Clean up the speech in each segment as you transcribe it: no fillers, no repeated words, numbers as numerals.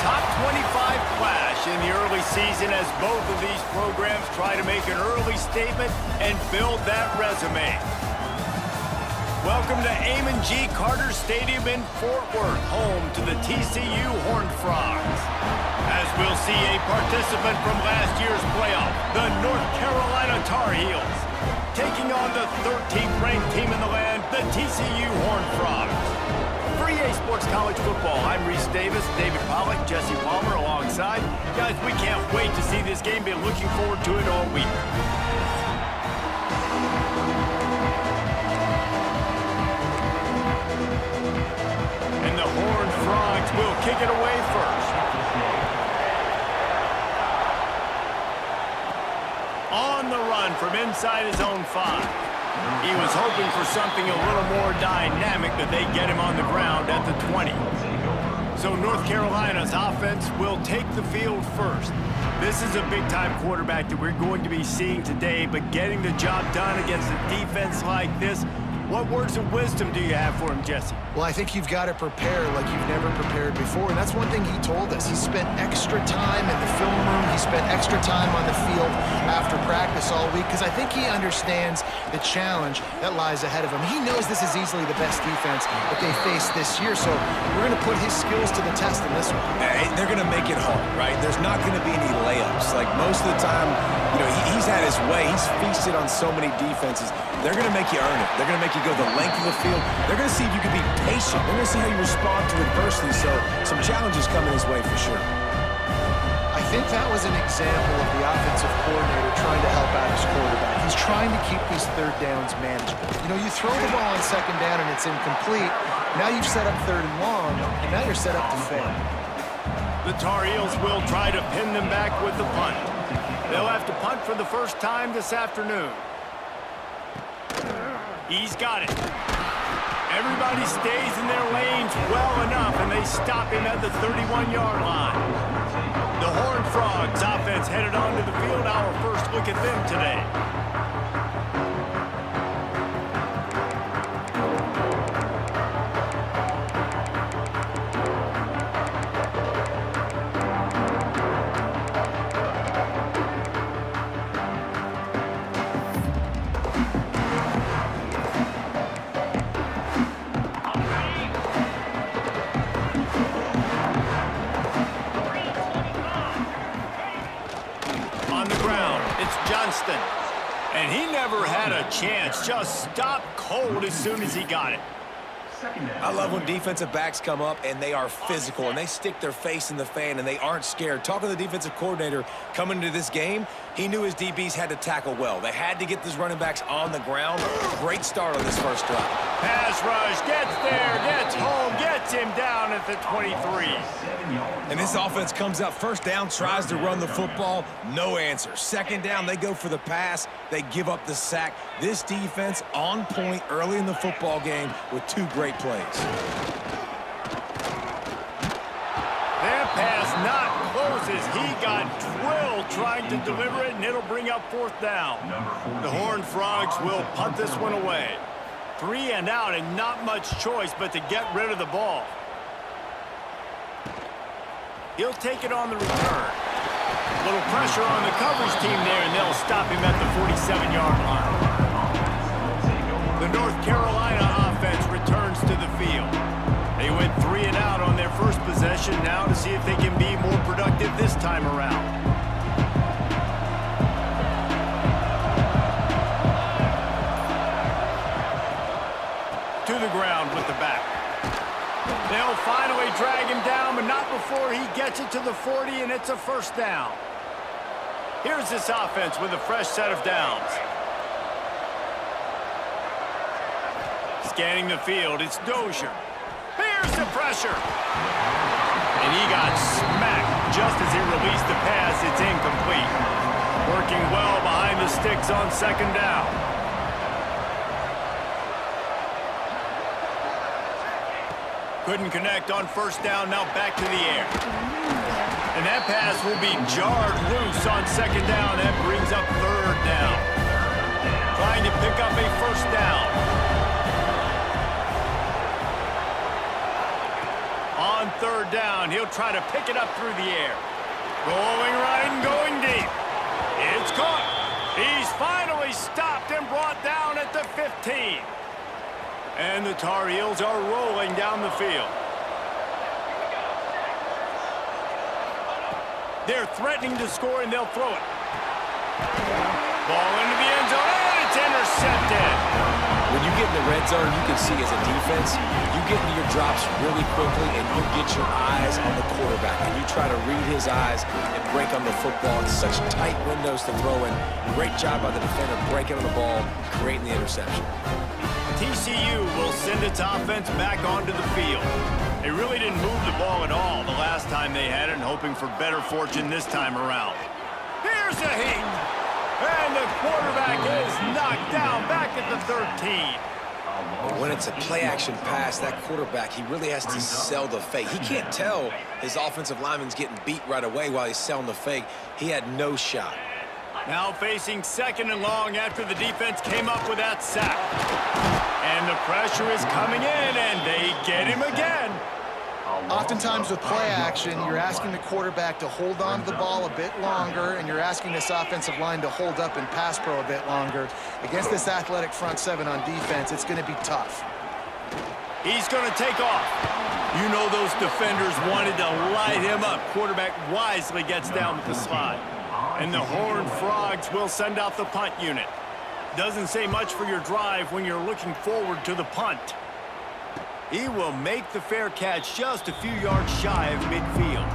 top 25 clash in the early season as both of these programs try to make an early statement and build that resume. Welcome to Amon G. Carter Stadium in Fort Worth, home to the TCU Horned Frogs. As we'll see a participant from last year's playoff, the North Carolina Tar Heels, taking on the 13th ranked team in the land, the TCU Horned Frogs. For EA Sports College Football, I'm Reese Davis, David Pollack, Jesse Palmer alongside. Guys, we can't wait to see this game. Been looking forward to it all week. And the Horned Frogs will kick it away first. On the run from inside his own 5. He was hoping for something a little more dynamic, but they get him on the ground at the 20. So North Carolina's offense will take the field first. This is a big-time quarterback that we're going to be seeing today, but getting the job done against a defense like this, what words of wisdom do you have for him, Jesse? Well, I think you've got to prepare like you've never prepared before, and that's one thing he told us. He spent extra time in the film room. He spent extra time on the field after practice all week because I think he understands the challenge that lies ahead of him. He knows this is easily the best defense that they face this year, so we're going to put his skills to the test in this one. They're going to make it hard, right? There's not going to be any layups. Like most of the time, you know, he's had his way. He's feasted on so many defenses. They're going to make you earn it. They're going to make you go the length of the field. They're going to see if you can be patient. They're going to see how you respond to adversity. So some challenges coming his way for sure. I think that was an example of the offensive coordinator trying to help out his quarterback. He's trying to keep these third downs manageable. You know, you throw the ball on second down and it's incomplete. Now you've set up third and long, and now you're set up to fail. The Tar Heels will try to pin them back with the punt. They'll have to punt for the first time this afternoon. He's got it. Everybody stays in their lanes well enough, and they stop him at the 31-yard line. The Horned Frogs offense headed onto the field. Our first look at them today. And he never had a chance. Just stopped cold as soon as he got it. I love when defensive backs come up and they are physical and they stick their face in the fan and they aren't scared. Talking to the defensive coordinator coming into this game, he knew his DBs had to tackle well. They had to get these running backs on the ground. Great start on this first drive. Pass rush, gets there, gets home, gets him down at the 23. And this offense comes out first down, tries to run the football, no answer. Second down, they go for the pass, they give up the sack. This defense on point early in the football game with two great plays. That pass not close as he got drilled trying to deliver it, and it'll bring up fourth down. The Horned Frogs will punt this one away. 3 and out, and not much choice but to get rid of the ball. He'll take it on the return. Little pressure on the coverage team there, and they'll stop him at the 47-yard line. The North Carolina offense returns to the field. They went 3 and out on their first possession, now to see if they can be more productive this time around. To the ground with the back. They'll finally drag him down, but not before he gets it to the 40, and it's a first down. Here's this offense with a fresh set of downs. Scanning the field, it's Dozier. Here's the pressure. And he got smacked just as he released the pass. It's incomplete. Working well behind the sticks on second down. Couldn't connect on first down, now back to the air. And that pass will be jarred loose on second down. That brings up third down. Trying to pick up a first down. On third down. He'll try to pick it up through the air. Rolling right and going deep. It's caught. He's finally stopped and brought down at the 15. And the Tar Heels are rolling down the field. They're threatening to score, and they'll throw it. Ball into the end zone, and it's intercepted. When you get in the red zone, you can see as a defense, you get into your drops really quickly, and you get your eyes on the quarterback, and you try to read his eyes and break on the football. It's such tight windows to throw in. Great job by the defender breaking on the ball, creating the interception. TCU will send its offense back onto the field. They really didn't move the ball at all the last time they had it, and hoping for better fortune this time around. Here's a hit. And the quarterback is knocked down back at the 13. But when it's a play-action pass, that quarterback, he really has to sell the fake. He can't tell his offensive lineman's getting beat right away while he's selling the fake. He had no shot. Now facing second and long after the defense came up with that sack. And the pressure is coming in, and they get him again. Oftentimes with play action, you're asking the quarterback to hold on to the ball a bit longer, and you're asking this offensive line to hold up in pass pro a bit longer. Against this athletic front seven on defense, it's going to be tough. He's going to take off. You know those defenders wanted to light him up. Quarterback wisely gets down with the slide. And the Horned Frogs will send out the punt unit. Doesn't say much for your drive when you're looking forward to the punt. He will make the fair catch just a few yards shy of midfield.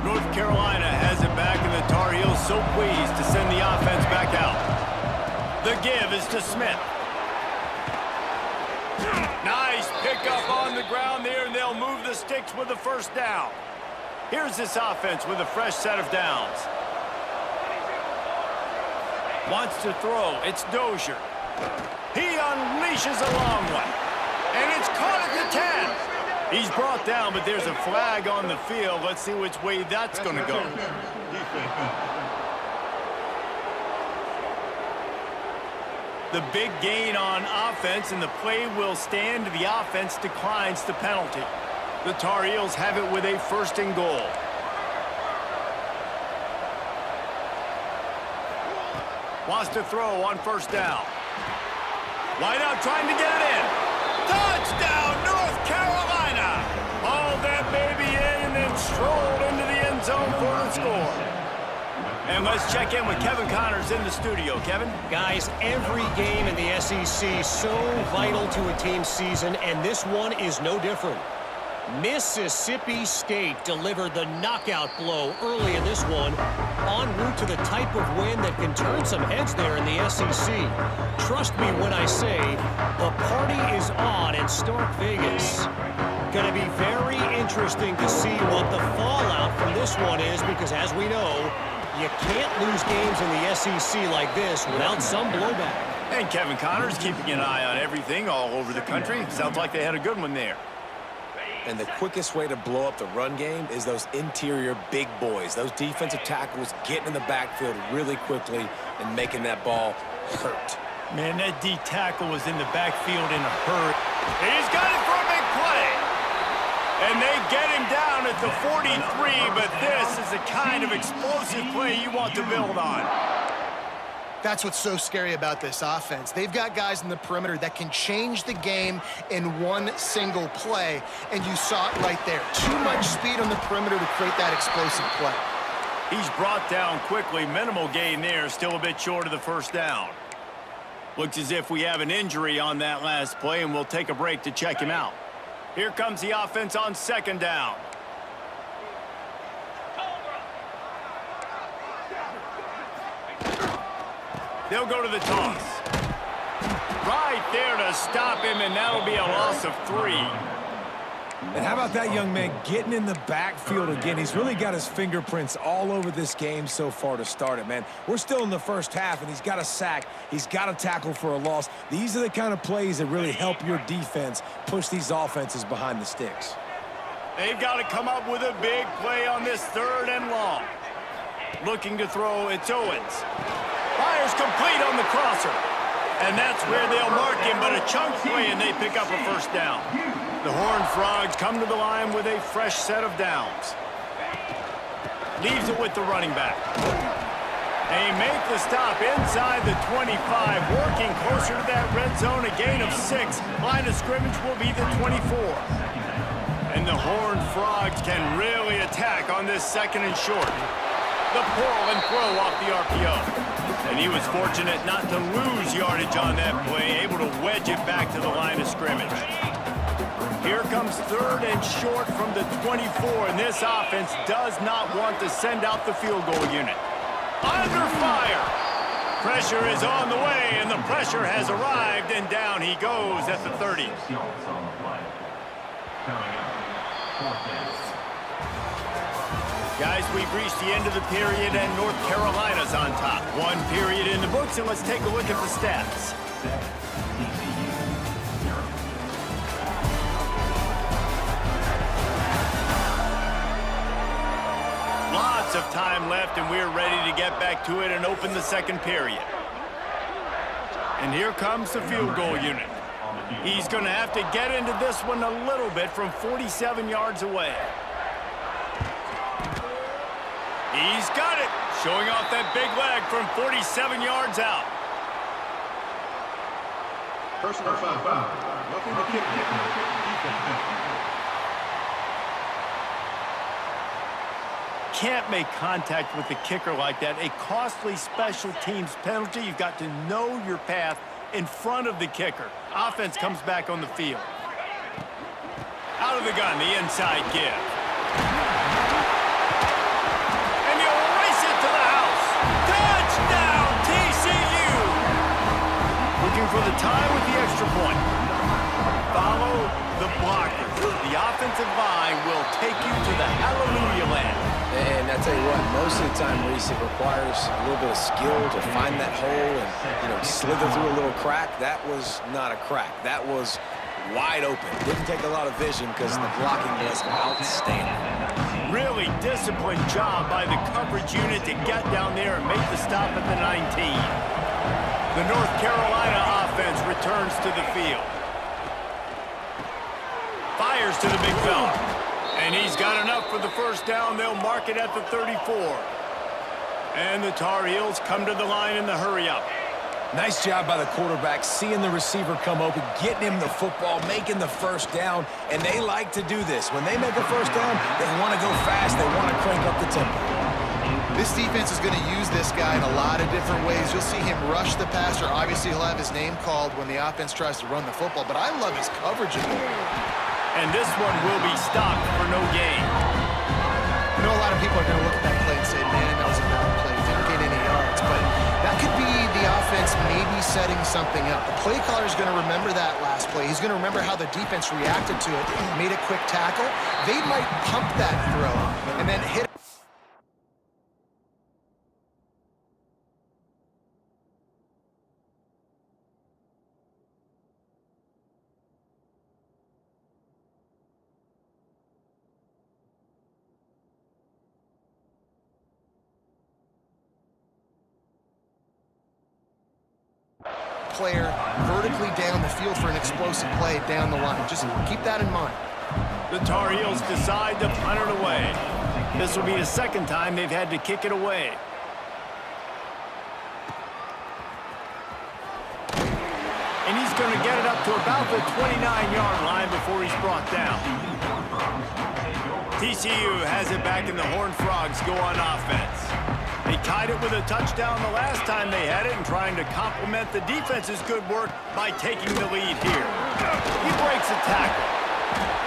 North Carolina has it back, and the Tar Heels so pleased to send the offense back out. The give is to Smith. Nice pickup on the ground there, and they'll move the sticks with the first down. Here's this offense with a fresh set of downs. Wants to throw. It's Dozier. He unleashes a long one. And it's caught at the 10. He's brought down, but there's a flag on the field. Let's see which way that's going to go. The big gain on offense, and the play will stand. The offense declines the penalty. The Tar Heels have it with a first and goal. Wants to throw on first down. Wide out trying to get it in. Touchdown, North Carolina! Hauled that baby in and then strolled into the end zone for the score. And let's check in with Kevin Connors in the studio. Kevin? Guys, every game in the SEC so vital to a team's season, and this one is no different. Mississippi State delivered the knockout blow early in this one, en route to the type of win that can turn some heads there in the SEC. Trust me when I say the party is on in Stark Vegas. Going to be very interesting to see what the fallout from this one is, because as we know, you can't lose games in the SEC like this without some blowback. And Kevin Connors keeping an eye on everything all over the country. Sounds like they had a good one there. And the quickest way to blow up the run game is those interior big boys, those defensive tackles getting in the backfield really quickly and making that ball hurt. Man, that D tackle was in the backfield in a hurry. He's got it for a big play. And they get him down at the 43, but this is the kind of explosive play you want to build on. That's what's so scary about this offense. They've got guys in the perimeter that can change the game in one single play, and you saw it right there. Too much speed on the perimeter to create that explosive play. He's brought down quickly. Minimal gain there, still a bit short of the first down. Looks as if we have an injury on that last play, and we'll take a break to check him out. Here comes the offense on second down. They'll go to the toss. Right there to stop him, and that'll be a loss of 3. And how about that young man getting in the backfield again? He's really got his fingerprints all over this game so far to start it, man. We're still in the first half, and he's got a sack. He's got a tackle for a loss. These are the kind of plays that really help your defense push these offenses behind the sticks. They've got to come up with a big play on this third and long. Looking to throw, it's Owens. Fires complete on the crosser. And that's where they'll mark him, but a chunk play, and they pick up a first down. The Horned Frogs come to the line with a fresh set of downs. Leaves it with the running back. They make the stop inside the 25, working closer to that red zone, a gain of 6. Line of scrimmage will be the 24. And the Horned Frogs can really attack on this second and short. The pull and throw off the RPO. And he was fortunate not to lose yardage on that play, able to wedge it back to the line of scrimmage. Here comes third and short from the 24, and this offense does not want to send out the field goal unit. Under fire. Pressure is on the way, and the pressure has arrived, and down he goes at the 30. Guys, we've reached the end of the period, and North Carolina's on top. One period in the books, and let's take a look at the stats. Lots of time left, and we're ready to get back to it and open the second period. And here comes the field goal unit. He's going to have to get into this one a little bit from 47 yards away. He's got it, showing off that big leg from 47 yards out. Personal foul. Roughing the kick. Can't make contact with the kicker like that. A costly special teams penalty. You've got to know your path in front of the kicker. Offense comes back on the field. Out of the gun, the inside give. And he'll race it to the house. Touchdown, TCU! Looking for the tie with the extra point. Follow the blocker. The offensive line will take you to the hallelujah land. And I tell you what, most of the time, Reese, it requires a little bit of skill to find that hole and, slither through a little crack. That was not a crack. That was wide open. Didn't take a lot of vision because the blocking was outstanding. Really disciplined job by the coverage unit to get down there and make the stop at the 19. The North Carolina offense returns to the field. Fires to the big fella. And he's got enough for the first down. They'll mark it at the 34. And the Tar Heels come to the line in the hurry-up. Nice job by the quarterback, seeing the receiver come open, getting him the football, making the first down, and they like to do this. When they make a first down, they want to go fast. They want to crank up the tempo. This defense is going to use this guy in a lot of different ways. You'll see him rush the passer. Obviously, he'll have his name called when the offense tries to run the football, but I love his coverage in there. And this one will be stopped for no gain. I know a lot of people are going to look at that play and say, man, that was a bad play. Didn't gain any yards. But that could be the offense maybe setting something up. The play caller is going to remember that last play. He's going to remember how the defense reacted to it, made a quick tackle. They might pump that throw and then hit it. Player vertically down the field for an explosive play down the line. Just keep that in mind. The Tar Heels decide to punt it away. This will be the second time they've had to kick it away. And he's going to get it up to about the 29-yard line before he's brought down. TCU has it back, and the Horned Frogs go on offense. They tied it with a touchdown the last time they had it and trying to complement the defense's good work by taking the lead here. He breaks a tackle.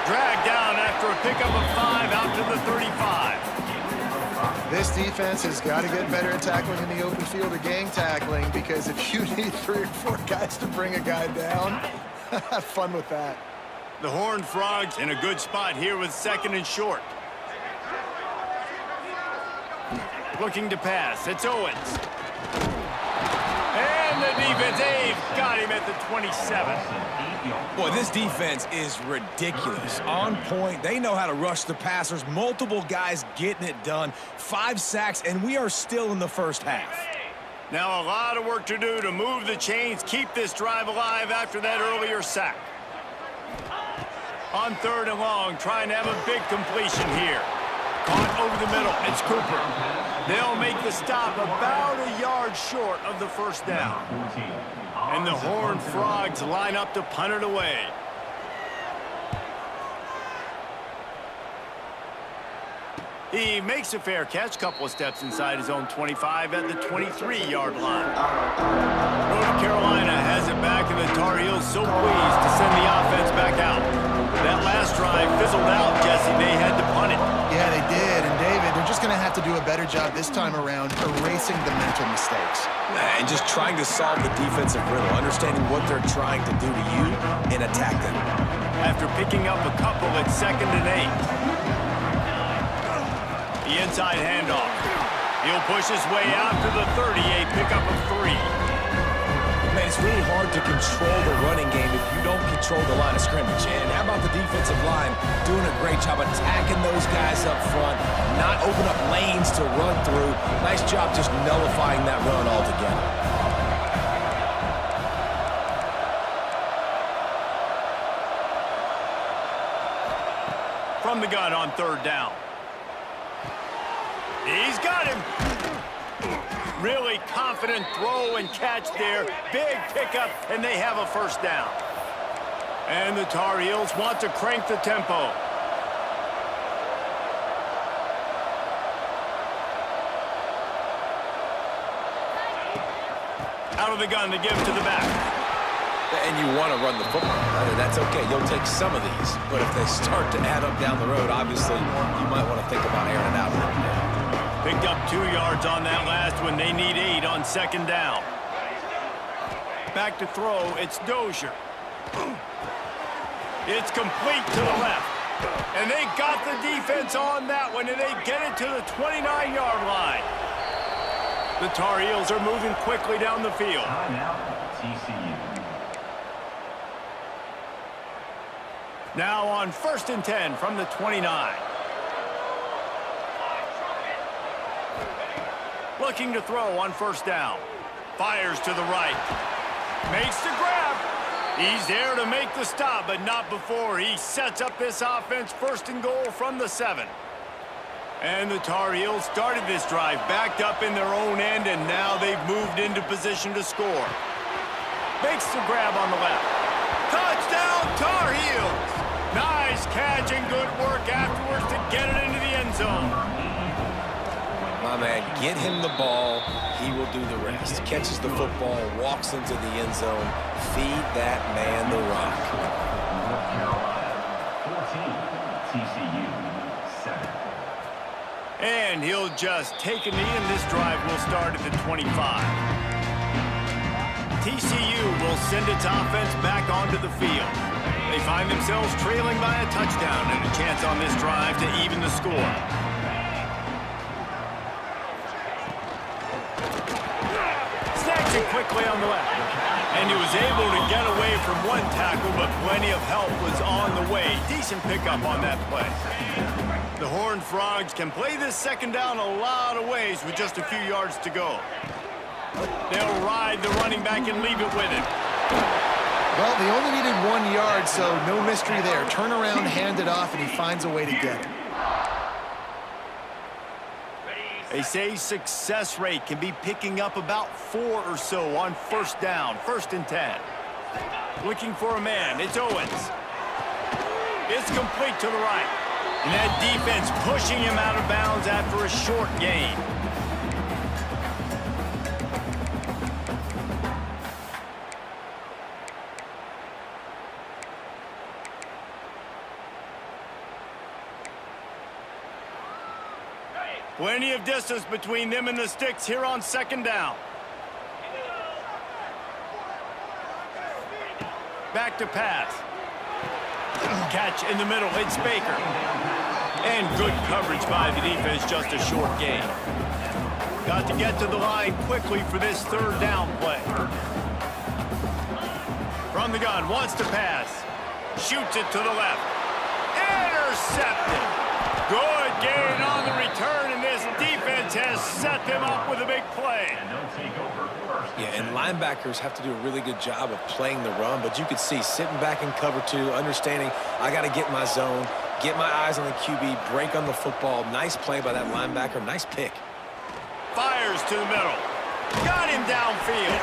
Dragged down after a pickup of 5 out to the 35. This defense has got to get better at tackling in the open field or gang tackling, because if you need 3 or 4 guys to bring a guy down, have fun with that. The Horned Frogs in a good spot here with second and short. Looking to pass. It's Owens. And the defense, they've got him at the 27. Boy, this defense is ridiculous. On point. They know how to rush the passers. Multiple guys getting it done. 5 sacks, and we are still in the first half. Now a lot of work to do to move the chains, keep this drive alive after that earlier sack. On 3rd and long, trying to have a big completion here. Caught over the middle. It's Cooper. They'll make the stop about a yard short of the first down. And the Horned Frogs line up to punt it away. He makes a fair catch, couple of steps inside his own 25 at the 23-yard line. North Carolina has it back, and the Tar Heels so pleased to send the offense back out. That last drive fizzled out, Jesse. They had to punt it. Yeah, they did. And, David, they're just going to have to do a better job this time around erasing the mental mistakes. And just trying to solve the defensive riddle, understanding what they're trying to do to you and attack them. After picking up a couple at 2nd and 8. The inside handoff. He'll push his way out to the 38, pickup of 3. Man, it's really hard to control the running game if you don't control the line of scrimmage. And how about the defensive line doing a great job attacking those guys up front, not open up lanes to run through. Nice job just nullifying that run altogether. From the gun on 3rd down. He's got him. Really confident throw and catch there. Big pickup, and they have a first down. And the Tar Heels want to crank the tempo. Out of the gun to give to the back. And you want to run the football. That's okay. You'll take some of these. But if they start to add up down the road, obviously, you might want to think about airing it out a little bit. Picked up 2 yards on that last one. They need 8 on 2nd down. Back to throw. It's Dozier. It's complete to the left. And they got the defense on that one, and they get it to the 29-yard line. The Tar Heels are moving quickly down the field. Now on 1st and 10 from the 29. Looking to throw on 1st down. Fires to the right. Makes the grab. He's there to make the stop, but not before he sets up this offense. 1st and goal from the 7. And the Tar Heels started this drive backed up in their own end, and now they've moved into position to score. Makes the grab on the left. Touchdown, Tar Heels! Nice catch and good work afterwards to get it into the end zone. My man, get him the ball. He will do the rest. Catches the football, walks into the end zone. Feed that man the rock. North Carolina, 14, TCU, 7. And he'll just take a knee, and this drive will start at the 25. TCU will send its offense back onto the field. They find themselves trailing by a touchdown and a chance on this drive to even the score. Snacks it quickly on the left. And he was able to get away from one tackle, but plenty of help was on the way. Decent pickup on that play. The Horned Frogs can play this 2nd down a lot of ways with just a few yards to go. They'll ride the running back and leave it with him. Well, they only needed 1 yard, so no mystery there. Turn around, hand it off, and he finds a way to get it. They say success rate can be picking up about 4 or so on 1st down, 1st and 10. Looking for a man, it's Owens. It's complete to the right. And that defense pushing him out of bounds after a short gain. Plenty of distance between them and the sticks here on 2nd down. Back to pass. Catch in the middle, it's Baker. And good coverage by the defense, just a short gain. Got to get to the line quickly for this 3rd down play. From the gun, wants to pass. Shoots it to the left. Intercepted. Good gain on the return, and this defense has set them up with a big play. And they'll take over first. Yeah, and linebackers have to do a really good job of playing the run, but you could see sitting back in cover two, understanding I got to get my zone, get my eyes on the QB, break on the football. Nice play by that linebacker. Nice pick. Fires to the middle. Got him downfield.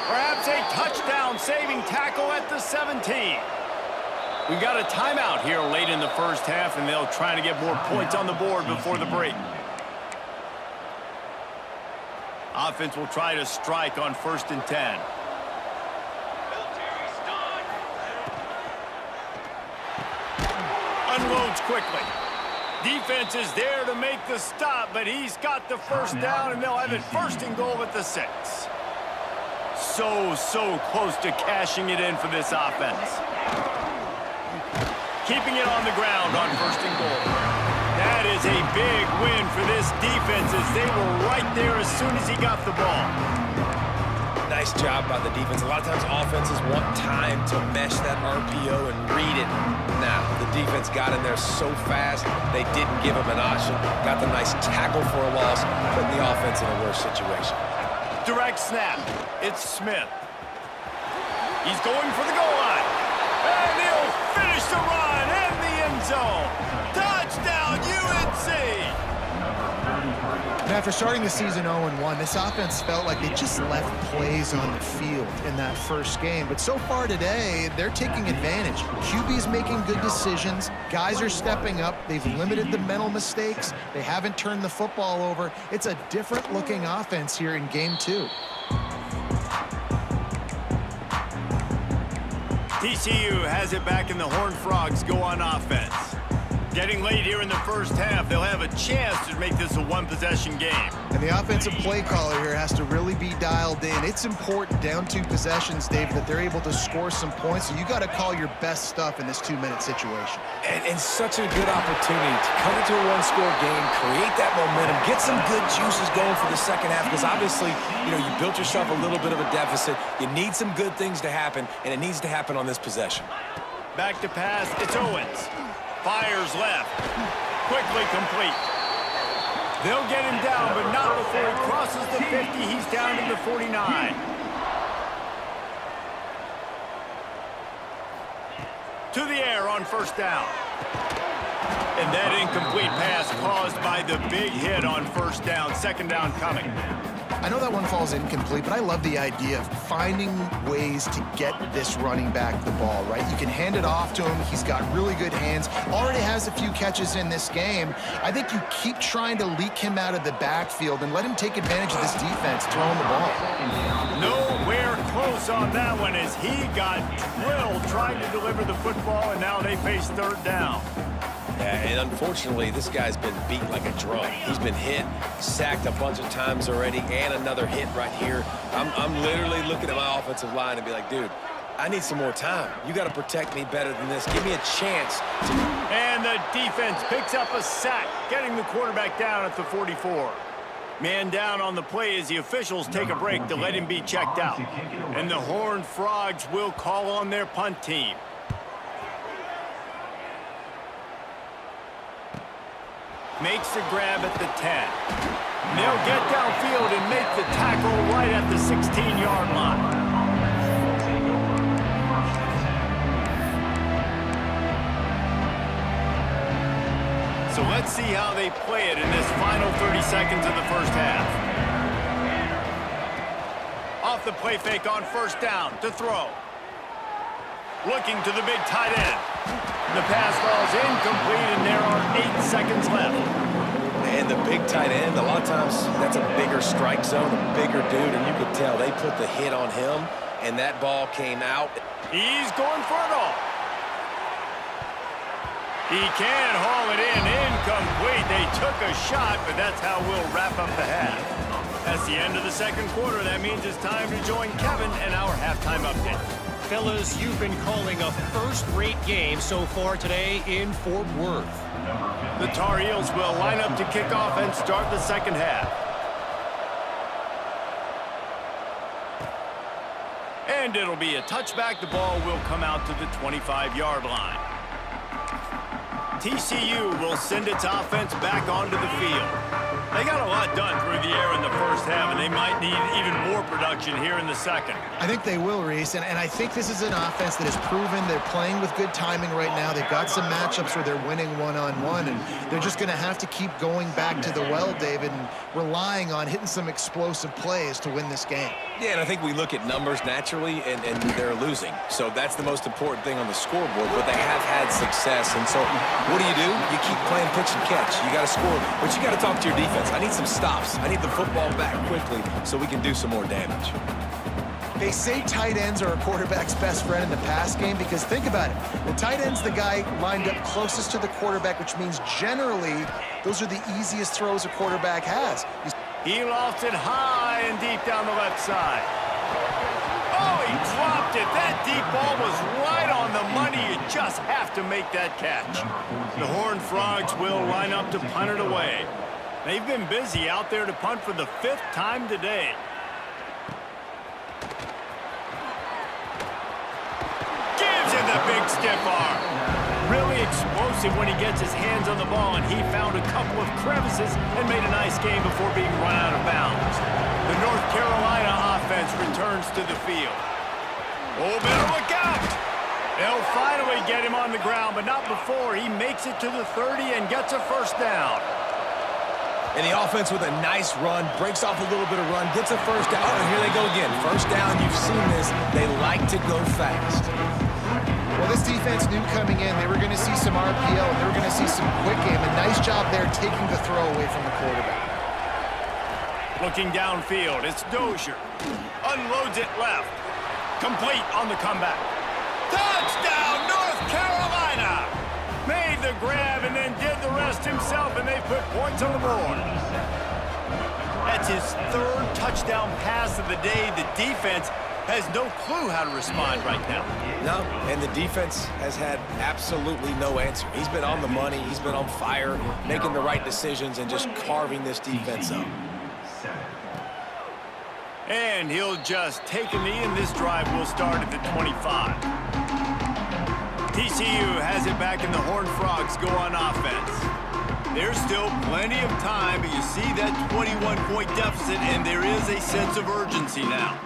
Perhaps a touchdown-saving tackle at the 17. We've got a timeout here late in the first half, and they'll try to get more points on the board before the break. Offense will try to strike on 1st and 10. Unloads quickly. Defense is there to make the stop, but he's got the first down, and they'll have it 1st and goal at the 6. So close to cashing it in for this offense. Keeping it on the ground on 1st and goal. That is a big win for this defense as they were right there as soon as he got the ball. Nice job by the defense. A lot of times offenses want time to mesh that RPO and read it. Now, the defense got in there so fast, they didn't give him an option. Got the nice tackle for a loss, putting the offense in a worse situation. Direct snap. It's Smith. He's going for the goal line. And he'll finish the run in the end zone. Touchdown, UNC! And after starting the season 0-1, this offense felt like they just left plays on the field in that first game. But so far today, they're taking advantage. QB's making good decisions. Guys are stepping up. They've limited the mental mistakes. They haven't turned the football over. It's a different-looking offense here in Game 2. TCU has it back, and the Horned Frogs go on offense. Getting late here in the first half, they'll have a chance to make this a one-possession game. And the offensive play caller here has to really be dialed in. It's important down 2 possessions, David, that they're able to score some points. So you got to call your best stuff in this 2-minute situation. And such a good opportunity to come into a one-score game, create that momentum, get some good juices going for the second half, because obviously, you built yourself a little bit of a deficit. You need some good things to happen, and it needs to happen on this possession. Back to pass, it's Owens. Fires left. Quickly complete. They'll get him down, but not before he crosses the 50. He's down to the 49. To the air on 1st down. And that incomplete pass caused by the big hit on 1st down. 2nd down coming. I know that one falls incomplete, but I love the idea of finding ways to get this running back the ball, right? You can hand it off to him. He's got really good hands. Already has a few catches in this game. I think you keep trying to leak him out of the backfield and let him take advantage of this defense throwing the ball. Nowhere close on that one as he got drilled trying to deliver the football, and now they face 3rd down. Yeah, and unfortunately, this guy's been beat like a drum. He's been hit, sacked a bunch of times already, and another hit right here. I'm literally looking at my offensive line and be like, dude, I need some more time. You got to protect me better than this. Give me a chance to... And the defense picks up a sack, getting the quarterback down at the 44. Man down on the play as the officials take a break to let him be checked out. And the Horned Frogs will call on their punt team. Makes the grab at the 10. They'll get downfield and make the tackle right at the 16-yard line. So let's see how they play it in this final 30 seconds of the first half. Off the play fake on 1st down to throw. Looking to the big tight end. The pass falls incomplete, and there are 8 seconds left. And the big tight end, a lot of times that's a bigger strike zone, a bigger dude, and you could tell they put the hit on him, and that ball came out. He's going for it all. He can't haul it in. Incomplete. They took a shot, but that's how we'll wrap up the half. That's the end of the 2nd quarter. That means it's time to join Kevin and our halftime update. Fellas, you've been calling a first-rate game so far today in Fort Worth. The Tar Heels will line up to kick off and start the 2nd half. And it'll be a touchback. The ball will come out to the 25-yard line. TCU will send its offense back onto the field. They got a lot done through the air in the first half, and they might need even more production here in the second. I think they will, Reese, and I think this is an offense that has proven they're playing with good timing right now. They've got some matchups where they're winning one-on-one, and they're just going to have to keep going back to the well, David, and relying on hitting some explosive plays to win this game. Yeah, and I think we look at numbers naturally, and they're losing. So that's the most important thing on the scoreboard, but they have had success. And so what do? You keep playing pitch and catch. You got to score, but you got to talk to your defense. I need some stops. I need the football back quickly so we can do some more damage. They say tight ends are a quarterback's best friend in the pass game because think about it. The tight end's the guy lined up closest to the quarterback, which means generally those are the easiest throws a quarterback has. He lost it high and deep down the left side. Oh, he dropped it. That deep ball was right on the money. You just have to make that catch. The Horned Frogs will line up to punt it away. They've been busy out there to punt for the 5th time today. Gives it the big stiff arm. Really explosive when he gets his hands on the ball, and he found a couple of crevices and made a nice game before being run out of bounds. The North Carolina offense returns to the field. Oh, better look out! They'll finally get him on the ground, but not before he makes it to the 30 and gets a first down. And the offense with a nice run, breaks off a little bit of run, gets a first down. Oh, and here they go again. First down, you've seen this. They like to go fast. Well, this defense knew coming in they were going to see some RPO, and they were going to see some quick game. A nice job there taking the throw away from the quarterback. Looking downfield, it's Dozier. Unloads it left. Complete on the comeback. Touchdown, North Carolina! Made the grab and then did the rest himself, and they put points on the board. That's his 3rd touchdown pass of the day. The defense has no clue how to respond right now. No, and the defense has had absolutely no answer. He's been on the money. He's been on fire, making the right decisions and just carving this defense up. And he'll just take a knee, and this drive will start at the 25. TCU has it back, and the Horned Frogs go on offense. There's still plenty of time, but you see that 21-point deficit, and there is a sense of urgency now.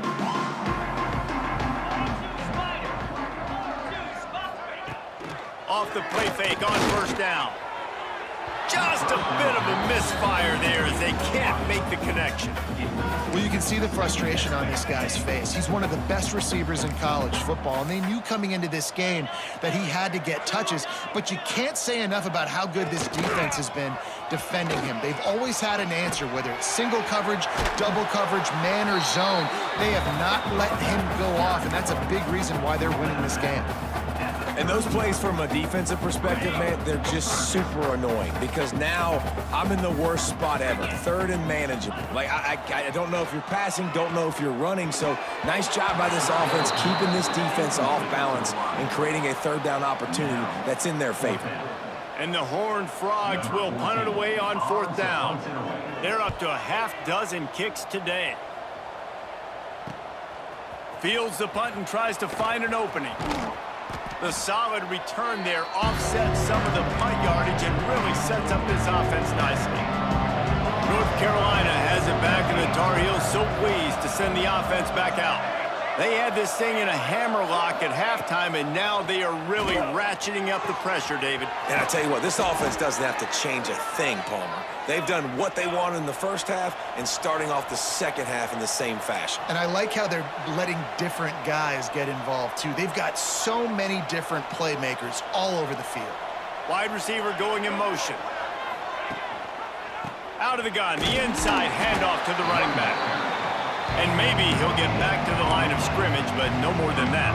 Off the play fake on first down. Just a bit of a misfire there as they can't make the connection. Well, you can see the frustration on this guy's face. He's one of the best receivers in college football, and they knew coming into this game that he had to get touches, but you can't say enough about how good this defense has been defending him. They've always had an answer, whether it's single coverage, double coverage, man or zone. They have not let him go off, and that's a big reason why they're winning this game. And those plays from a defensive perspective, man, they're just super annoying because now I'm in the worst spot ever, 3rd and manageable. Like, I don't know if you're passing, don't know if you're running, so nice job by this offense keeping this defense off balance and creating a 3rd down opportunity that's in their favor. And the Horned Frogs will punt it away on 4th down. They're up to a half-dozen kicks today. Fields the punt and tries to find an opening. The solid return there offsets some of the punt yardage and really sets up this offense nicely. North Carolina has it back, and the Tar Heels so pleased to send the offense back out. They had this thing in a hammerlock at halftime, and now they are really ratcheting up the pressure, David. And I tell you what, this offense doesn't have to change a thing, Palmer. They've done what they wanted in the first half and starting off the second half in the same fashion. And I like how they're letting different guys get involved, too. They've got so many different playmakers all over the field. Wide receiver going in motion. Out of the gun, the inside handoff to the running back. And maybe he'll get back to the line of scrimmage, but no more than that.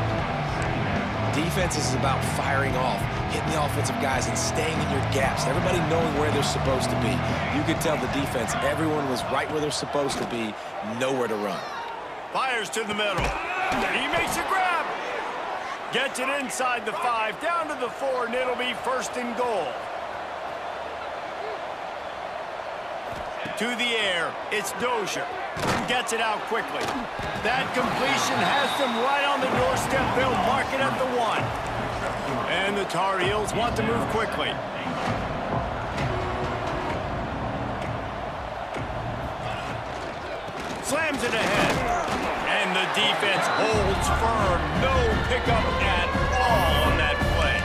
Defense is about firing off, hitting the offensive guys and staying in your gaps. Everybody knowing where they're supposed to be. You could tell the defense, everyone was right where they're supposed to be, nowhere to run. Fires to the middle. He makes a grab. Gets it inside the 5, down to the 4, and it'll be 1st and goal. To the air, it's Dozier. Gets it out quickly. That completion has them right on the doorstep. They'll mark it at the 1. And the Tar Heels want to move quickly. Slams it ahead. And the defense holds firm. No pickup at all on that play.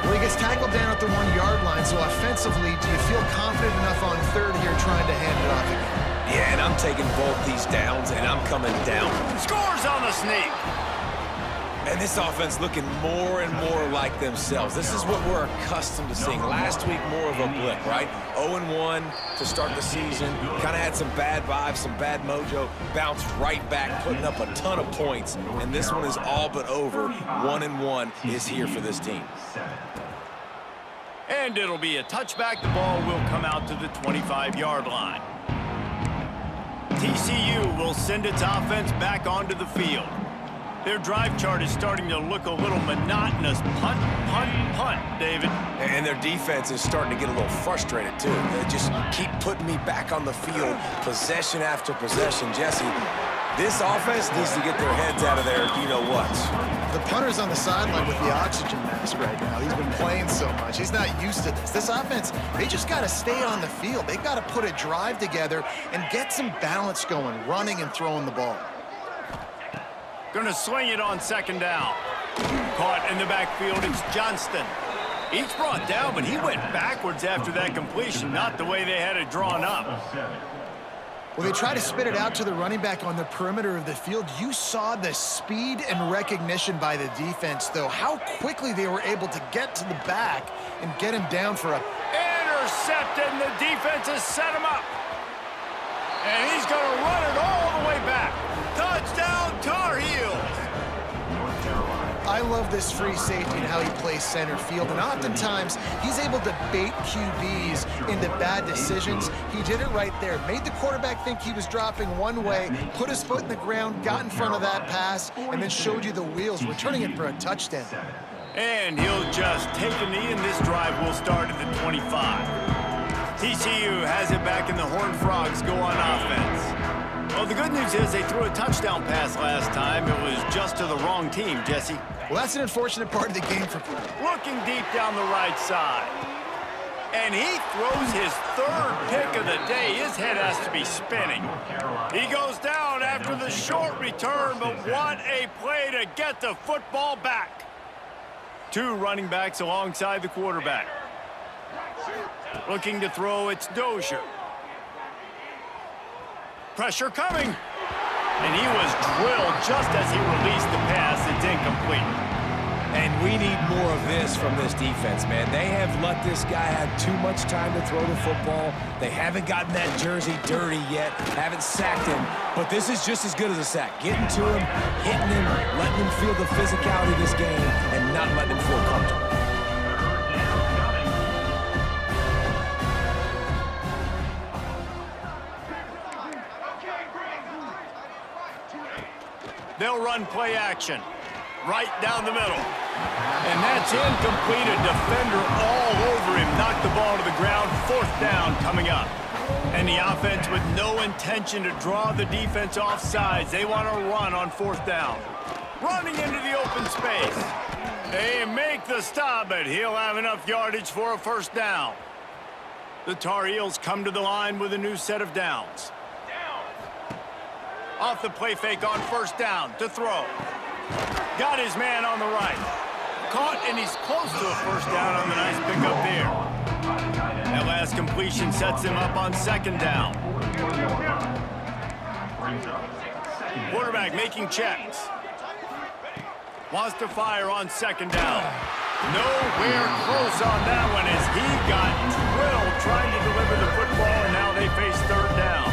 Well, he gets tackled down at the 1-yard line, so offensively, do you feel confident enough on third here trying to hand it off again? Yeah, and I'm taking both these downs, and I'm coming down. Scores on the sneak. And this offense looking more and more like themselves. This is what we're accustomed to seeing. Last week, more of a blip, right? 0-1 to start the season. Kind of had some bad vibes, some bad mojo. Bounced right back, putting up a ton of points. And this one is all but over. 1-1 is here for this team. And it'll be a touchback. The ball will come out to the 25-yard line. TCU will send its offense back onto the field. Their drive chart is starting to look a little monotonous. Punt, punt, punt, David. And their defense is starting to get a little frustrated, too. They just keep putting me back on the field, possession after possession. Jesse, this offense needs to get their heads out of there, you-know-what. The punter's on the sideline with the oxygen mask right now. He's been playing so much. He's not used to this. This offense, they just got to stay on the field. They've got to put a drive together and get some balance going, running and throwing the ball. Gonna swing it on second down. Caught in the backfield, it's Johnston. He's brought down, but he went backwards after that completion, not the way they had it drawn up. Well, they try to spit it out to the running back on the perimeter of the field. You saw the speed and recognition by the defense, though. How quickly they were able to get to the back and get him down for a... Intercepted, and the defense has set him up. And he's gonna run it all the way back. Touchdown, Tar Heels! I love this free safety and how he plays center field, and oftentimes he's able to bait QBs into bad decisions. He did it right there. Made the quarterback think he was dropping one way, put his foot in the ground, got in front of that pass, and then showed you the wheels, returning it for a touchdown. And he'll just take a knee, and this drive will start at the 25. TCU has it back, and the Horned Frogs go on offense. Well, the good news is they threw a touchdown pass last time. It was just to the wrong team, Jesse. Well, that's an unfortunate part of the game for... Looking deep down the right side. And he throws his third pick of the day. His head has to be spinning. He goes down after the short return, but what a play to get the football back. Two running backs alongside the quarterback. Looking to throw, it's Dozier. Pressure coming. And he was drilled just as he released the pass. It's incomplete. And we need more of this from this defense, man. They have let this guy have too much time to throw the football. They haven't gotten that jersey dirty yet, haven't sacked him. But this is just as good as a sack. Getting to him, hitting him, letting him feel the physicality of this game, and not letting him feel comfortable. They'll run play action right down the middle. And that's incomplete. A defender all over him. Knocked the ball to the ground. Fourth down coming up. And the offense with no intention to draw the defense off sides. They want to run on fourth down. Running into the open space. They make the stop, but he'll have enough yardage for a first down. The Tar Heels come to the line with a new set of downs. Off the play fake on first down to throw. Got his man on the right. Caught, and he's close to a first down on the nice pickup there. That last completion sets him up on second down. Quarterback making checks. Wants to fire on second down. Nowhere close on that one as he got drilled trying to deliver the football, and now they face third down.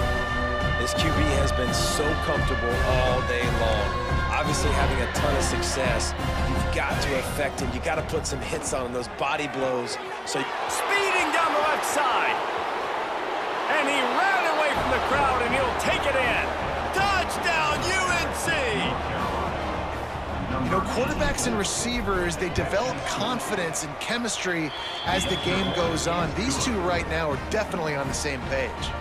This QB has been so comfortable all day long. Obviously having a ton of success. You've got to affect him. You got to put some hits on him, those body blows. So speeding down the left side. And he ran away from the crowd, and he'll take it in. Touchdown, UNC! You know, quarterbacks and receivers, they develop confidence and chemistry as the game goes on. These two right now are definitely on the same page.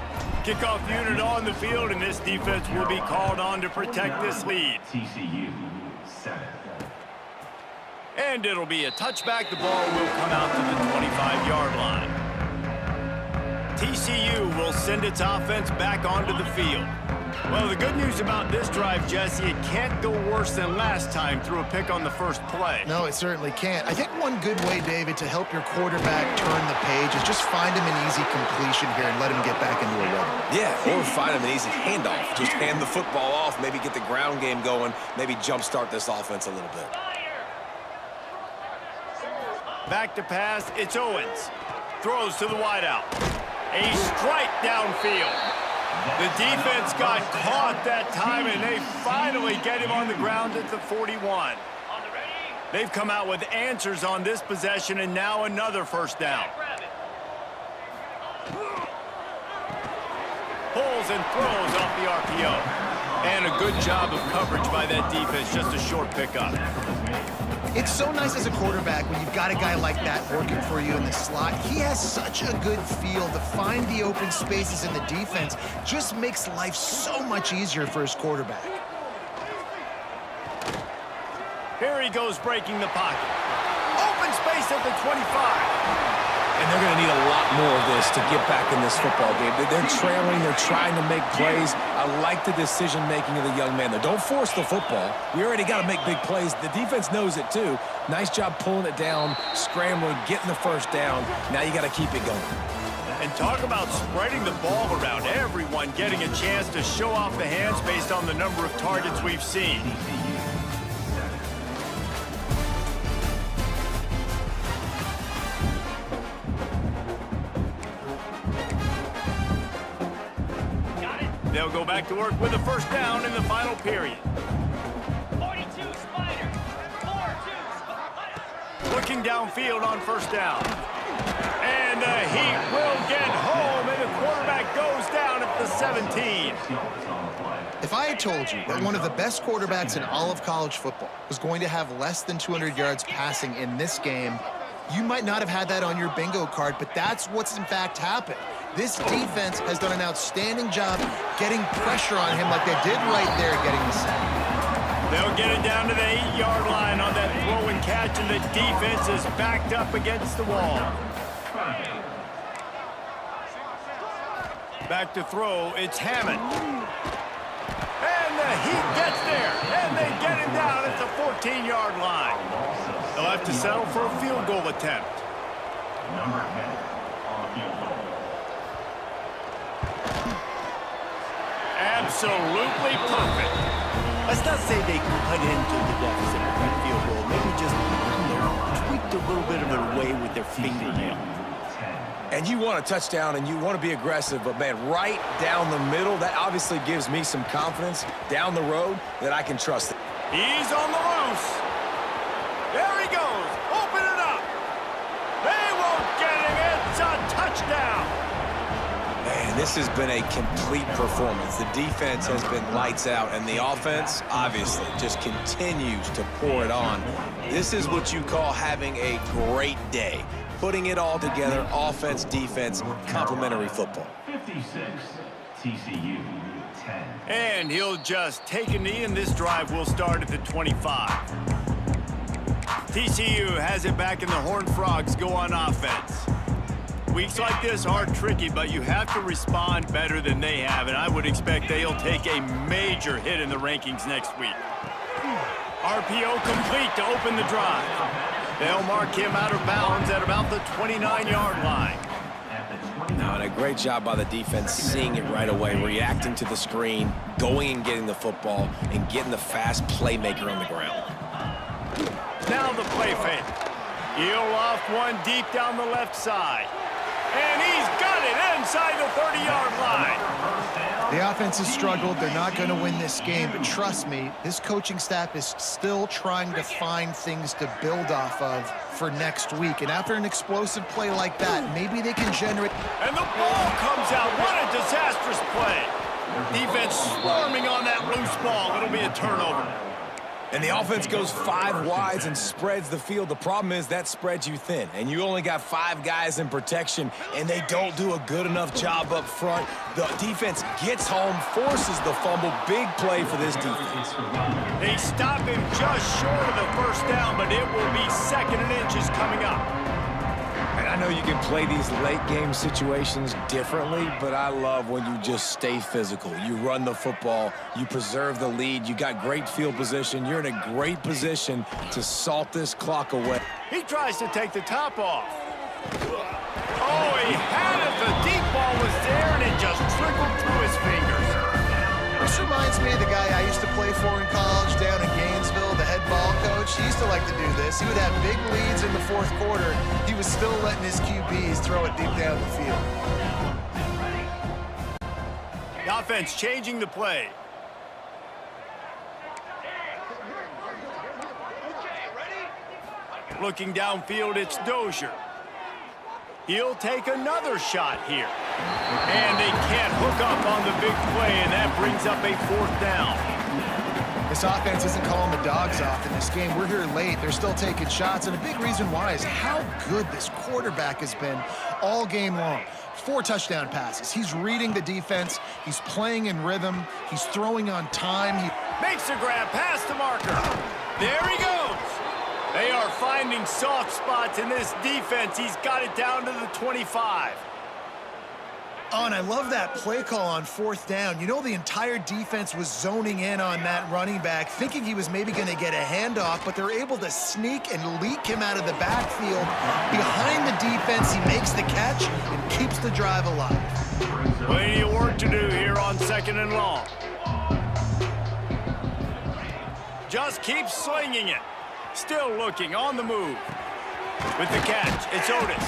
Kickoff unit on the field, and this defense will be called on to protect this lead. TCU 7. And it'll be a touchback. The ball will come out to the 25-yard line. TCU will send its offense back onto the field. Well, the good news about this drive, Jesse, it can't go worse than last time through a pick on the first play. No, it certainly can't. I think one good way, David, to help your quarterback turn the page is just find him an easy completion here and let him get back into a rhythm. Yeah, or find him an easy handoff. Just hand the football off, maybe get the ground game going, maybe jumpstart this offense a little bit. Back to pass, it's Owens. Throws to the wideout. A strike downfield. The defense got caught that time, and they finally get him on the ground at the 41. They've come out with answers on this possession, and now another first down. Pulls and throws off the RPO. And a good job of coverage by that defense, just a short pickup. It's so nice as a quarterback when you've got a guy like that working for you in the slot. He has such a good feel to find the open spaces in the defense. Just makes life so much easier for his quarterback. Here he goes breaking the pocket. Open space at the 25. And they're going to need a lot more of this to get back in this football game. They're trailing. They're trying to make plays. I like the decision-making of the young man, though. Don't force the football. We already got to make big plays. The defense knows it, too. Nice job pulling it down, scrambling, getting the first down. Now you got to keep it going. And talk about spreading the ball around. Everyone getting a chance to show off the hands based on the number of targets we've seen. They'll go back to work with a first down in the final period. 42 Spider. 4-2 Spider. Looking downfield on first down. And the Heat will get home, and the quarterback goes down at the 17. If I had told you that one of the best quarterbacks in all of college football was going to have less than 200 yards passing in this game, you might not have had that on your bingo card, but that's what's in fact happened. This defense has done an outstanding job getting pressure on him like they did right there getting the sack. They'll get it down to the 8-yard line on that throw and catch, and the defense is backed up against the wall. Back to throw, it's Hammond. And the Heat gets there, and they get him down at the 14-yard line. They'll have to settle for a field goal attempt. Number 10 on the field goal. Absolutely perfect. Let's not say they cut into the deficit with that field goal. Maybe just tweaked a little bit of it away with their fingernail. And you want a touchdown and you want to be aggressive, but man, right down the middle, that obviously gives me some confidence down the road that I can trust it. He's on the loose. There he goes. Open it up. They won't get him. It's a touchdown. Man, this has been a complete performance. The defense has been lights out, and the offense, obviously, just continues to pour it on. This is what you call having a great day. Putting it all together, offense, defense, complementary football. 56, TCU, 10. And he'll just take a knee, and this drive will start at the 25. TCU has it back, and the Horned Frogs go on offense. Weeks like this are tricky, but you have to respond better than they have, and I would expect they'll take a major hit in the rankings next week. RPO complete to open the drive. They'll mark him out of bounds at about the 29-yard line. No, and a great job by the defense seeing it right away, reacting to the screen, going and getting the football, and getting the fast playmaker on the ground. Now the play fake. He'll loft one deep down the left side. And he's got it inside the 30-yard line. The offense has struggled. They're not going to win this game, but trust me, this coaching staff is still trying to find things to build off of for next week. And after an explosive play like that, maybe they can generate... And the ball comes out. What a disastrous play. Defense swarming on that loose ball. It'll be a turnover. And the offense goes 5 wides and spreads the field. The problem is that spreads you thin, and you only got 5 guys in protection, and they don't do a good enough job up front. The defense gets home, forces the fumble. Big play for this defense. They stop him just short of the first down, but it will be 2nd and inches coming up. And I know you can play these late-game situations differently, but I love when you just stay physical. You run the football, you preserve the lead, you got great field position, you're in a great position to salt this clock away. He tries to take the top off. Oh, he had it. The deep ball was there, and it just trickled through his fingers. This reminds me of the guy I used to play for in college down in Gainesville, the head ball coach. He used to like to do this. He would have big leads in the 4th quarter. He was still letting his QBs throw it deep down the field. The offense changing the play. Looking downfield, it's Dozier. He'll take another shot here. And they can't hook up on the big play, and that brings up a 4th down. This offense isn't calling the dogs off in this game. We're here late. They're still taking shots, and a big reason why is how good this quarterback has been all game long. 4 touchdown passes. He's reading the defense. He's playing in rhythm. He's throwing on time. He Makes a grab past the marker. There he goes. They are finding soft spots in this defense. He's got it down to the 25. Oh, and I love that play call on 4th down. You know, the entire defense was zoning in on that running back, thinking he was maybe going to get a handoff, but they're able to sneak and leak him out of the backfield. Behind the defense, he makes the catch and keeps the drive alive. Plenty of work to do here on 2nd and long. Just keep slinging it. Still looking, on the move. With the catch, it's Otis.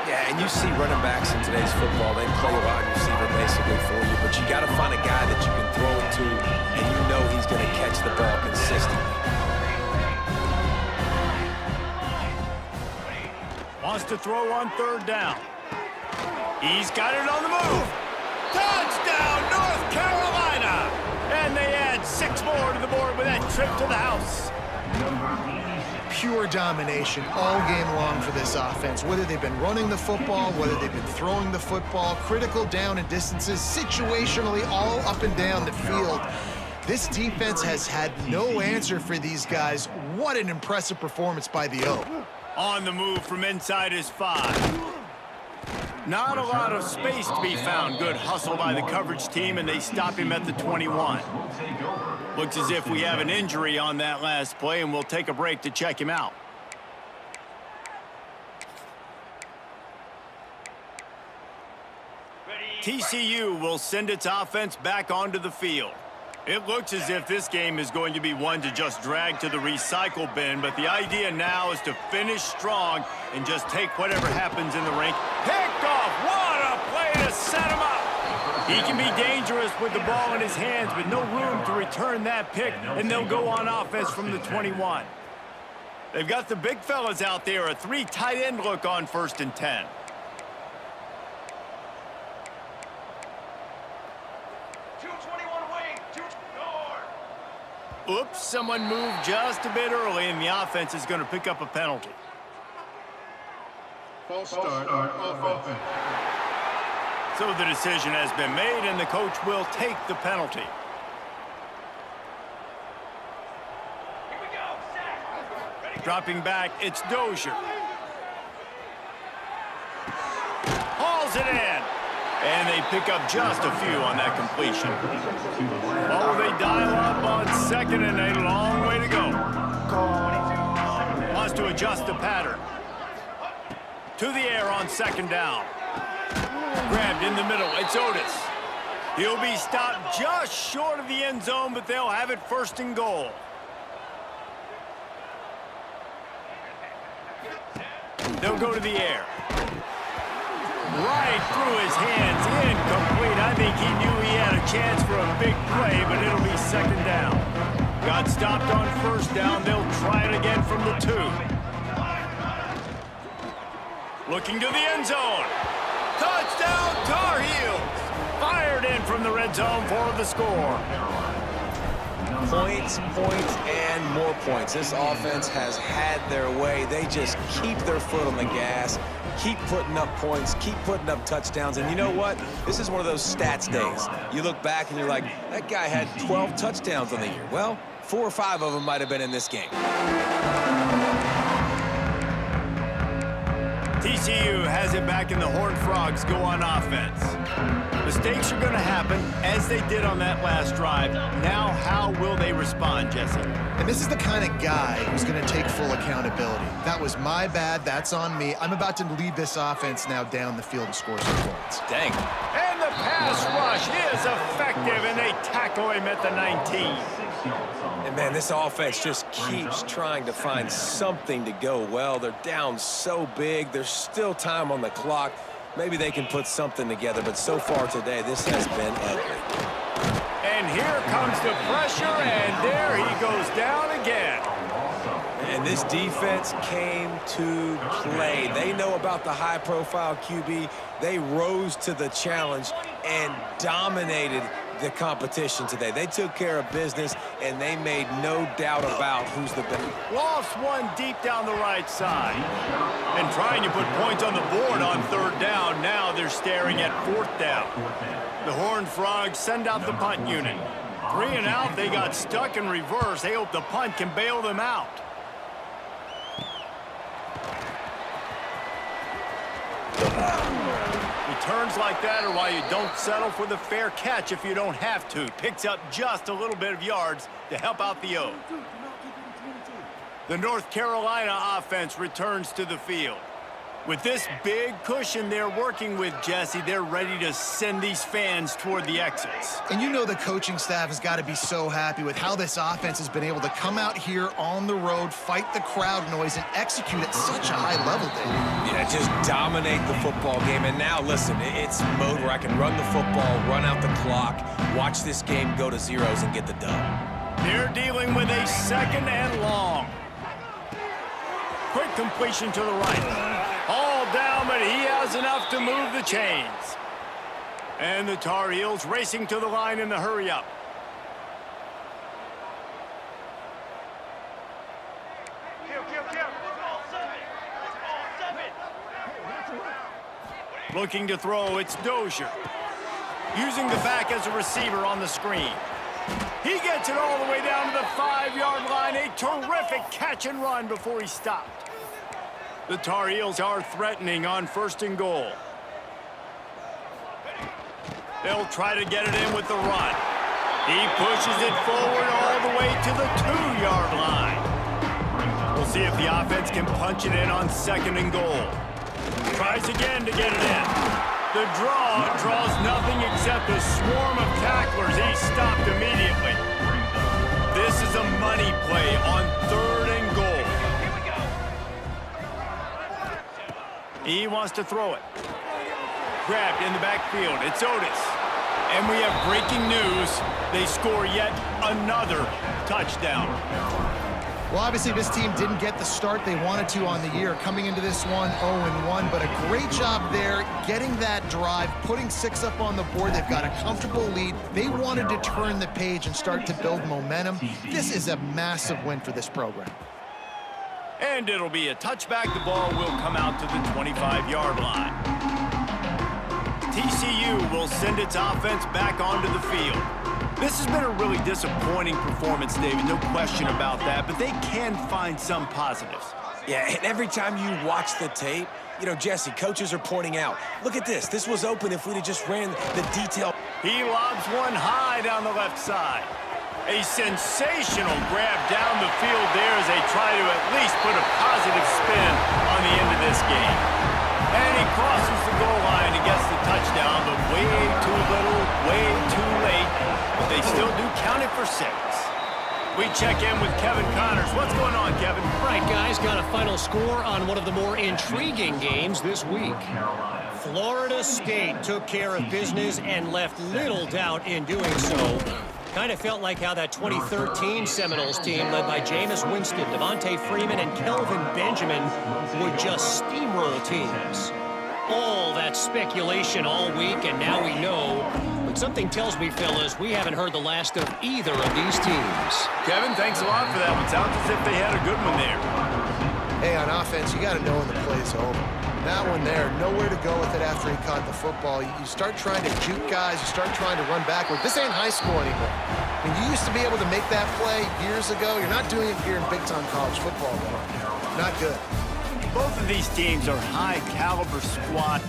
Yeah, and you see running backs in today's football, they play a wide receiver basically for you, but you got to find a guy that you can throw it to, and you know he's going to catch the ball consistently. Wants to throw on 3rd down. He's got it on the move. Touchdown, North Carolina! And they add 6 more to the board with that trip to the house. Pure domination all game long for this offense. Whether they've been running the football, whether they've been throwing the football, critical down and distances, situationally all up and down the field. This defense has had no answer for these guys. What an impressive performance by the O. On the move from inside his 5. Not a lot of space to be found. Good hustle by the coverage team, and they stop him at the 21. Looks as if we have an injury on that last play, and we'll take a break to check him out. TCU will send its offense back onto the field. It looks as if this game is going to be one to just drag to the recycle bin, but the idea now is to finish strong and just take whatever happens in the rink. Picked off! What a play to set him up! He can be dangerous with the ball in his hands, but no room to return that pick, and they'll go on offense from the 21. They've got the big fellas out there, a 3 tight end look on 1st and 10. Oops, someone moved just a bit early, and the offense is going to pick up a penalty. False start offense. So the decision has been made, and the coach will take the penalty. Here we go. Set. Ready. Dropping back, it's Dozier. Hauls it in. And they pick up just a few on that completion. Oh, they dial up on 2nd and a long way to go. Wants to adjust the pattern. To the air on 2nd down. Grabbed in the middle, it's Otis. He'll be stopped just short of the end zone, but they'll have it 1st and goal. They'll go to the air. Right through his hands, incomplete. I think he knew he had a chance for a big play, but it'll be 2nd down. Got stopped on 1st down. They'll try it again from the 2. Looking to the end zone. Touchdown, Tar Heels. Fired in from the red zone for the score. Points, points, and more points. This offense has had their way. They just keep their foot on the gas, keep putting up points, keep putting up touchdowns. And you know what? This is one of those stats days. You look back and you're like, that guy had 12 touchdowns on the year. Well, 4 or 5 of them might have been in this game. TCU has it back, and the Horned Frogs go on offense. Mistakes are going to happen, as they did on that last drive. Now, how will they respond, Jesse? And this is the kind of guy who's going to take full accountability. That was my bad. That's on me. I'm about to lead this offense now down the field and score some points. Dang. And the pass rush is effective, and they tackle him at the 19. And, man, this offense just keeps trying to find something to go well. They're down so big. There's still time on the clock. Maybe they can put something together, but so far today, this has been ugly. And here comes the pressure, and there he goes down again. And this defense came to play. They know about the high-profile QB. They rose to the challenge and dominated the competition today. They took care of business, and they made no doubt about who's the best. Lost one deep down the right side. And trying to put points on the board on 3rd down. Now they're staring at 4th down. The Horned Frogs send out the punt unit. 3 and out, they got stuck in reverse. They hope the punt can bail them out. Returns like that are why you don't settle for the fair catch if you don't have to. Picks up just a little bit of yards to help out the O. The North Carolina offense returns to the field. With this big cushion they're working with, Jesse, they're ready to send these fans toward the exits. And you know the coaching staff has got to be so happy with how this offense has been able to come out here on the road, fight the crowd noise, and execute at such a high level, Dave. Yeah, just dominate the football game. And now, listen, it's mode where I can run the football, run out the clock, watch this game go to zeros and get the dub. They're dealing with a 2nd and long. Quick completion to the right. All down, but he has enough to move the chains. And the Tar Heels racing to the line in the hurry-up. Looking to throw, it's Dozier. Using the back as a receiver on the screen. He gets it all the way down to the 5-yard line. A terrific catch and run before he stopped. The Tar Heels are threatening on 1st and goal. They'll try to get it in with the run. He pushes it forward all the way to the 2-yard line. We'll see if the offense can punch it in on 2nd and goal. Tries again to get it in. The draw draws nothing except a swarm of tacklers. He stopped immediately. This is a money play on 3rd and goal. He wants to throw it. Grabbed in the backfield. It's Otis. And we have breaking news. They score yet another touchdown. Well, obviously, this team didn't get the start they wanted to on the year. Coming into this one 0-1, but a great job there getting that drive, putting 6 up on the board. They've got a comfortable lead. They wanted to turn the page and start to build momentum. This is a massive win for this program. And it'll be a touchback. The ball will come out to the 25-yard line. TCU will send its offense back onto the field. This has been a really disappointing performance, David, no question about that, but they can find some positives. Yeah, and every time you watch the tape, you know, Jesse, coaches are pointing out, look at this. This was open if we'd have just ran the detail. He lobs one high down the left side. A sensational grab down the field there as they try to at least put a positive spin on the end of this game. And he crosses the goal line and gets the touchdown, but way too little, way too late. But they still do count it for 6. We check in with Kevin Connors. What's going on, Kevin? Right, guys, got a final score on one of the more intriguing games this week. Florida State took care of business and left little doubt in doing so. Kind of felt like how that 2013 Seminoles team led by Jameis Winston, Devontae Freeman, and Kelvin Benjamin would just steamroll teams. All that speculation all week, and now we know But something tells me, fellas, we haven't heard the last of either of these teams. Kevin, thanks a lot for that one. Sounds as if they had a good one there. Hey, on offense, you got to know when the play's over. That one there, nowhere to go with it after he caught the football. You start trying to juke guys. You start trying to run backward. This ain't high school anymore. I mean, you used to be able to make that play years ago. You're not doing it here in big-time college football, though. Not good. Both of these teams are high-caliber squad